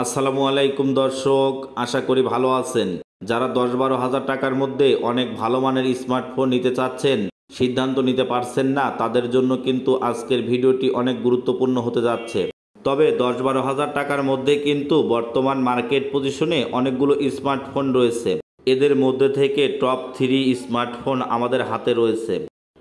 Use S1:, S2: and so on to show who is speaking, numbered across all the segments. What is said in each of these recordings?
S1: আসসালামু আলাইকুম দর্শক, আশা করি ভালো আছেন। যারা ১০-১২ হাজার টাকার মধ্যে অনেক ভালো মানের স্মার্টফোন নিতে চাচ্ছেন, সিদ্ধান্ত নিতে পারছেন না, তাদের জন্য কিন্তু আজকের ভিডিওটি অনেক গুরুত্বপূর্ণ হতে যাচ্ছে। তবে ১০-১২ হাজার টাকার মধ্যে কিন্তু বর্তমান মার্কেট পজিশনে অনেকগুলো স্মার্টফোন রয়েছে। এদের মধ্যে থেকে টপ 3 স্মার্টফোন আমাদের হাতে রয়েছে।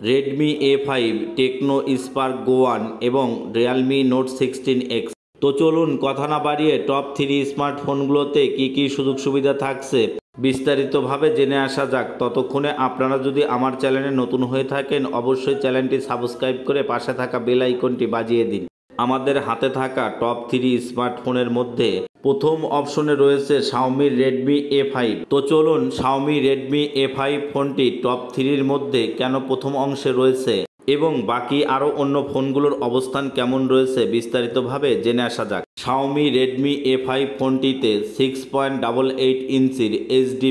S1: রেডমি A5, টেকনো স্পার্ক গো 1 এবং রিয়েলমি নোট 16X। তো চলুন কথা না বাড়িয়ে টপ 3 স্মার্টফোনগুলোতে কি সুযোগ সুবিধা থাকছে বিস্তারিতভাবে জেনে আসা যাক। ততক্ষণে আপনারা যদি আমার চ্যানেলে নতুন হয়ে থাকেন, অবশ্যই চ্যানেলটি সাবস্ক্রাইব করে পাশে থাকা বেল আইকনটি বাজিয়ে দিন। আমাদের হাতে থাকা টপ 3 স্মার্টফোনের মধ্যে প্রথম অপশনে রয়েছে শাওমি রেডমি A5। তো চলুন শাওমি রেডমি A5 ফোনটি টপ 3-র মধ্যে কেন প্রথম অংশে রয়েছে এবং বাকি আরও অন্য ফোনগুলোর অবস্থান কেমন রয়েছে বিস্তারিতভাবে জেনে আসা যাক। শাওমি রেডমি A5 ফোনটিতে 6.88 ইঞ্চির HD+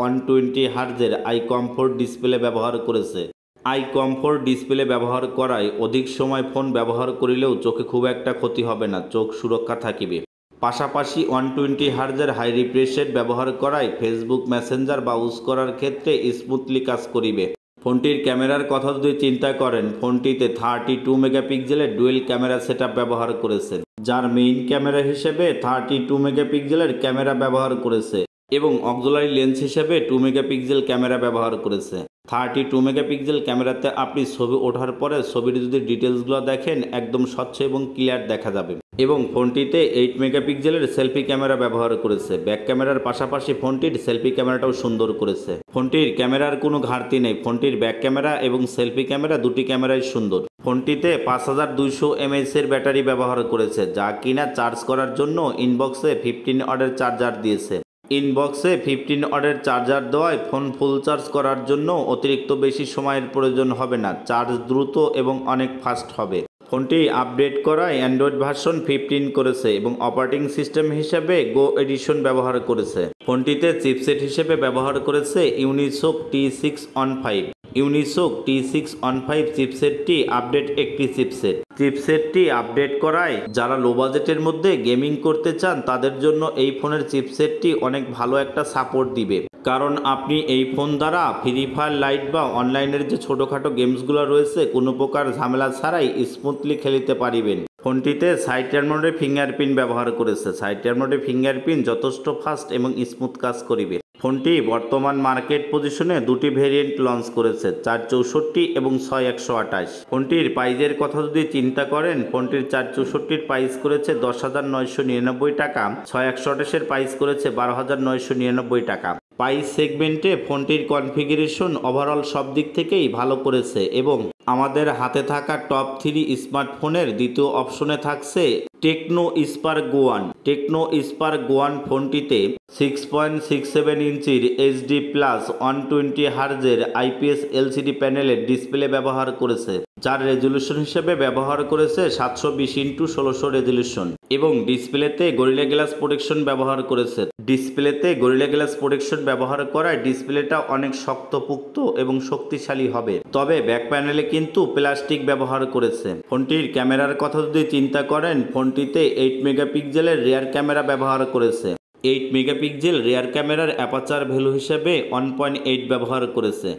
S1: 120 হার্জের আই কমফোর্ট ডিসপ্লে ব্যবহার করেছে। আই কমফোর্ট ডিসপ্লে ব্যবহার করায় অধিক সময় ফোন ব্যবহার করিলেও চোখে খুব একটা ক্ষতি হবে না, চোখ সুরক্ষা থাকিবে। পাশাপাশি 120 হার্জের হাই রিফ্রেশ রেট ব্যবহার করায় ফেসবুক মেসেঞ্জার ব্রাউজ করার ক্ষেত্রে স্মুথলি কাজ করিবে। ফোনটির ক্যামেরার কথা যদি চিন্তা করেন, ফোনটিতে 32 মেগাপিক্সেলের ডুয়েল ক্যামেরা সেটআপ ব্যবহার করেছে, যার মেইন ক্যামেরা হিসেবে 32 মেগাপিক্সেলের ক্যামেরা ব্যবহার করেছে এবং অক্সিলারি লেন্স হিসেবে 2 মেগাপিক্সেল ক্যামেরা ব্যবহার করেছে। 32 মেগাপিক্সেল ক্যামেরাতে আপনি ছবি ওঠার পরে ছবির যদি ডিটেলসগুলো দেখেন, একদম স্বচ্ছ এবং ক্লিয়ার দেখা যাবে। এবং ফোনটিতে 8 মেগাপিক্সেলের সেলফি ক্যামেরা ব্যবহার করেছে। ব্যাক ক্যামেরার পাশাপাশি ফোনটির সেলফি ক্যামেরাটাও সুন্দর করেছে। ফোনটির ক্যামেরার কোনো ঘাটতি নেই, ফোনটির ব্যাক ক্যামেরা এবং সেলফি ক্যামেরা দুটি ক্যামেরাই সুন্দর। ফোনটিতে 5200 mAh এর ব্যাটারি ব্যবহার করেছে, যা কিনা চার্জ করার জন্য ইনবক্সে 15 ওয়াটের চার্জার দিয়েছে। ইনবক্সে 15 ওয়াটের চার্জার দেওয়ায় ফোন ফুল চার্জ করার জন্য অতিরিক্ত বেশি সময়ের প্রয়োজন হবে না, চার্জ দ্রুত এবং অনেক ফাস্ট হবে। ফোনটি আপডেট করায় অ্যান্ড্রয়েড ভার্সন 15 করেছে এবং অপারেটিং সিস্টেম হিসেবে গো এডিশন ব্যবহার করেছে। ফোনটিতে চিপসেট হিসেবে ব্যবহার করেছে ইউনিসোক T615। ইউনিসোক T615 চিপসেটটি আপডেট একটি চিপসেটটি আপডেট করায় যারা লো বাজেটের মধ্যে গেমিং করতে চান, তাদের জন্য এই ফোনের চিপসেটটি অনেক ভালো একটা সাপোর্ট দিবে। কারণ আপনি এই ফোন দ্বারা ফ্রি ফায়ার লাইট বা অনলাইনের যে ছোটোখাটো গেমসগুলো রয়েছে কোনো প্রকার ঝামেলা ছাড়াই স্মুথলি খেলতে পারিবেন। ফোনটিতে সাইড মোডে ফিঙ্গারপ্রিন্ট ব্যবহার করেছে। সাইড মোডে ফিঙ্গারপ্রিন্ট যথেষ্ট ফাস্ট এবং স্মুথ কাজ করিবে। ফোনটি বর্তমান মার্কেট পজিশনে দুটি ভেরিয়েন্ট লঞ্চ করেছে, 464 এবং 6128। ফোনটির প্রাইজের কথা যদি চিন্তা করেন, ফোনটির 464-র প্রাইস করেছে 10,999 টাকা, 6128-এর প্রাইস করেছে 12,999 টাকা। প্রাইস সেগমেন্টে ফোনটির কনফিগারেশন ওভারঅল সব দিক থেকেই ভালো করেছে এবং আমাদের হাতে থাকা টপ 3 স্মার্টফোনের দ্বিতীয় অপশনে থাকছে টেকনো স্পার্ক গো 1। টেকনো স্পার্ক গো 1 ফোনটিতে 6.67 ইঞ্চির HD+ 120 হার্জের IPS LCD প্যানেলের ডিসপ্লে ব্যবহার করেছে, যার রেজলিউশন হিসেবে ব্যবহার করেছে 720x1600 রেজলিউশন এবং ডিসপ্লেতে গরিলা গ্লাস প্রোটেকশন ব্যবহার করেছে। ডিসপ্লেতে গরিলা গ্লাস প্রোটেকশন ব্যবহার করায় ডিসপ্লেটা অনেক শক্তপোক্ত এবং শক্তিশালী হবে। তবে ব্যাক প্যানেলে কিন্তু প্লাস্টিক ব্যবহার করেছে। ফোনটির ক্যামেরার কথা যদি চিন্তা করেন, ফোনটিতে 8 মেগাপিক্সেলের রিয়ার ক্যামেরা ব্যবহার করেছে। 8 মেগাপিক্সেল রিয়ার ক্যামেরার অ্যাপারচার ভ্যালু হিসেবে 1.8 ব্যবহার করেছে।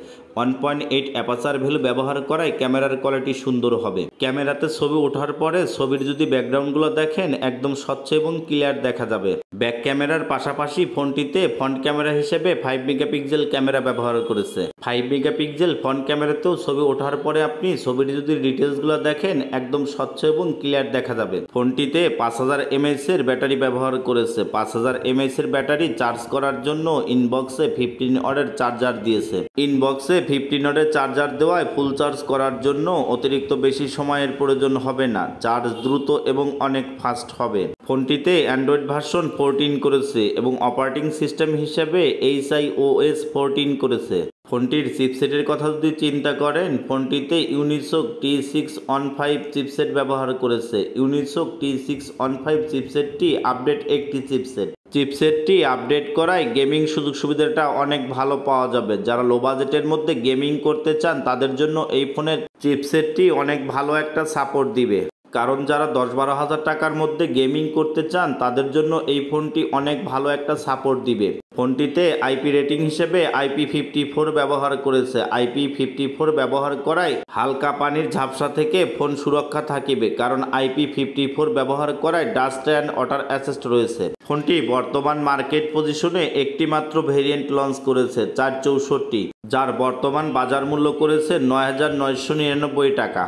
S1: 1.8 অ্যাপারচার ভ্যালু ব্যবহার করায় ক্যামেরার কোয়ালিটি সুন্দর হবে। ক্যামেরাতে ছবি ওঠার পরে ছবির যদি ব্যাকগ্রাউন্ডগুলো দেখেন, একদম স্বচ্ছ এবং ক্লিয়ার দেখা যাবে। ব্যাক ক্যামেরার পাশাপাশি ফোনটিতে ফ্রন্ট ক্যামেরা হিসেবে 5 মেগাপিক্সেল ক্যামেরা ব্যবহার করেছে। 5 মেগাপিক্সেল ফ্রন্ট ক্যামেরাতেও ছবি ওঠার পরে আপনি ছবির যদি ডিটেলসগুলো দেখেন, একদম স্বচ্ছ এবং ক্লিয়ার দেখা যাবে। ফোনটিতে 5000 mAh এর ব্যাটারি ব্যবহার করেছে। 5000 mAh এর ব্যাটারি চার্জ করার জন্য ইনবক্সে 15 ওয়াটের চার্জার দিয়েছে। ইনবক্সে 15 ওয়াটের চার্জার দেওয়ায় ফুল চার্জ করার জন্য অতিরিক্ত বেশি সময়ের প্রয়োজন হবে না, চার্জ দ্রুত এবং অনেক ফাস্ট হবে। ফোনটিতে অ্যান্ড্রয়েড ভার্সন 14 করেছে এবং অপারেটিং সিস্টেম হিসেবে HIOS 14 করেছে। ফোনটির চিপসেটের কথা যদি চিন্তা করেন, ফোনটিতে ইউনিসোক T615 চিপসেট ব্যবহার করেছে। ইউনিসোক T615 চিপসেটটি আপডেট একটি চিপসেটটি আপডেট করায় গেমিং সুযোগ সুবিধাটা অনেক ভালো পাওয়া যাবে। যারা লো বাজেটের মধ্যে গেমিং করতে চান, তাদের জন্য এই ফোনের চিপসেটটি অনেক ভালো একটা সাপোর্ট দিবে। কারণ যারা 10-12 হাজার টাকার মধ্যে গেমিং করতে চান তাদের জন্য এই ফোনটি অনেক ভালো একটা সাপোর্ট দিবে। ফোনটিতে আইপি রেটিং হিসেবে IP54 ব্যবহার করেছে। IP54 ব্যবহার করায় হালকা পানির ঝাপসা থেকে ফোন সুরক্ষা থাকিবে, কারণ IP54 ব্যবহার করায় ডাস্ট অ্যান্ড ওয়াটার অ্যাসিস্ট রয়েছে। ফোনটি বর্তমান মার্কেট পজিশনে একটি মাত্র ভেরিয়েন্ট লঞ্চ করেছে 464, যার বর্তমান বাজার মূল্য করেছে 9,999 টাকা।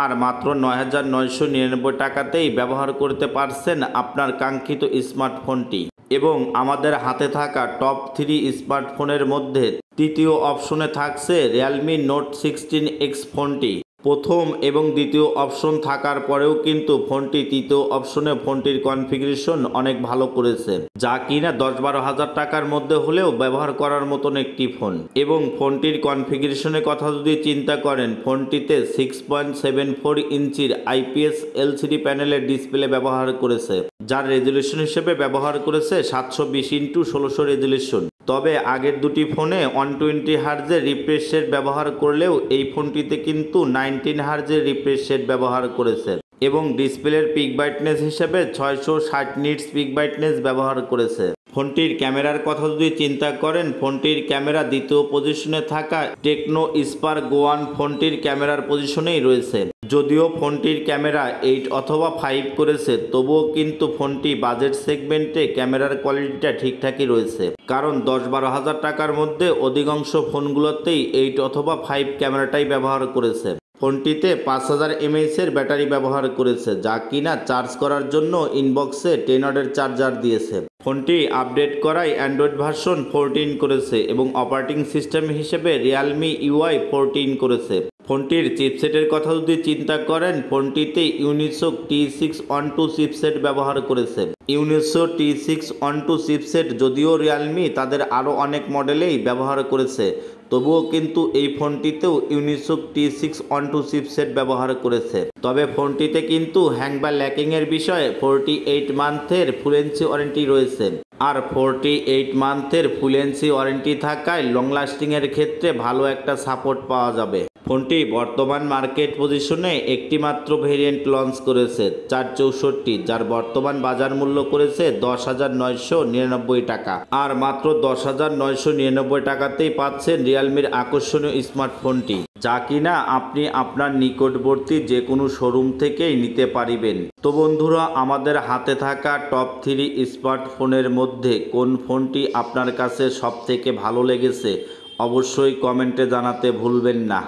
S1: আর মাত্র 9,999 টাকাতেই ব্যবহার করতে পারছেন আপনার কাঙ্ক্ষিত স্মার্টফোনটি। এবং আমাদের হাতে থাকা টপ 3 স্মার্টফোনের মধ্যে তৃতীয় অপশনে থাকছে রিয়েলমি নোট 16X ফোনটি। প্রথম এবং দ্বিতীয় অপশন থাকার পরেও কিন্তু ফোনটি তৃতীয় অপশনে ফোনটির কনফিগারেশন অনেক ভালো করেছে, যা কিনা 10-12 হাজার টাকার মধ্যে হলেও ব্যবহার করার মতন একটি ফোন। এবং ফোনটির কনফিগারেশনের কথা যদি চিন্তা করেন, ফোনটিতে 6.74 ইঞ্চির IPS LCD প্যানেলের ডিসপ্লে ব্যবহার করেছে, যার রেজুলেশন হিসেবে ব্যবহার করেছে 720x1600 রেজুলেশন। তবে আগের দুটি ফোনে 120 হার্জের রিফ্রেশ রেট ব্যবহার করলেও এই ফোনটিতে কিন্তু 19 হার্জের রিফ্রেশ রেট ব্যবহার করেছে। এবং ডিসপ্লের পিক ব্রাইটনেস হিসেবে 660 নিটস পিক ব্রাইটনেস ব্যবহার করেছে। ফোনটির ক্যামেরার কথা যদি চিন্তা করেন, ফোনটির ক্যামেরা দ্বিতীয় পজিশনে থাকা টেকনো স্পার্ক গো 1 ফোনটির ক্যামেরার পজিশনেই রয়েছে। যদিও ফোনটির ক্যামেরা 8 অথবা 5 করেছে, তবুও কিন্তু ফোনটি বাজেট সেগমেন্টে ক্যামেরার কোয়ালিটিটা ঠিকঠাকই রয়েছে, কারণ 10-12 হাজার টাকার মধ্যে অধিকাংশ ফোনগুলোতেই 8 অথবা 5 ক্যামেরাটাই ব্যবহার করেছে। ফোনটিতে 5000 mAh এর ব্যাটারি ব্যবহার করেছে, যা কিনা চার্জ করার জন্য ইনবক্সে 10 ওয়াটের চার্জার দিয়েছে। ফোনটি আপডেট করায় অ্যান্ড্রয়েড ভার্সন 14 করেছে এবং অপারেটিং সিস্টেম হিসেবে রিয়েলমি UI 14 করেছে। ফোনটির চিপসেটের কথা যদি চিন্তা করেন, ফোনটিতে ইউনিসোক T612 চিপসেট ব্যবহার করেছে। ইউনিসোক T612 চিপসেট যদিও রিয়েলমি তাদের আরও অনেক মডেলেই ব্যবহার করেছে, তবুও কিন্তু এই ফোনটিতেও ইউনিসোক T612 চিপসেট ব্যবহার করেছে। তবে ফোনটিতে কিন্তু হ্যাং বা ল্যাকিংয়ের বিষয়ে 48 মান্থের ফুলেন্সি ওয়ারেন্টি রয়েছে। আর 48 মান্থের ফুলেন্সি ওয়ারেন্টি থাকায় লং লাস্টিংয়ের ক্ষেত্রে ভালো একটা সাপোর্ট পাওয়া যাবে। ফোনটি বর্তমান মার্কেট পজিশনে একটি মাত্র ভেরিয়েন্ট লঞ্চ করেছে 464, যার বর্তমান বাজার মূল্য করেছে 10,999 টাকা। আর মাত্র 10,999 টাকাতেই পাচ্ছেন রিয়েলমির আকর্ষণীয় স্মার্টফোনটি, যা কিনা আপনি আপনার নিকটবর্তী যে কোনো শোরুম থেকেই নিতে পারিবেন। তো বন্ধুরা, আমাদের হাতে থাকা টপ 3 স্মার্টফোনের মধ্যে কোন ফোনটি আপনার কাছে সবথেকে ভালো লেগেছে অবশ্যই কমেন্টে জানাতে ভুলবেন না।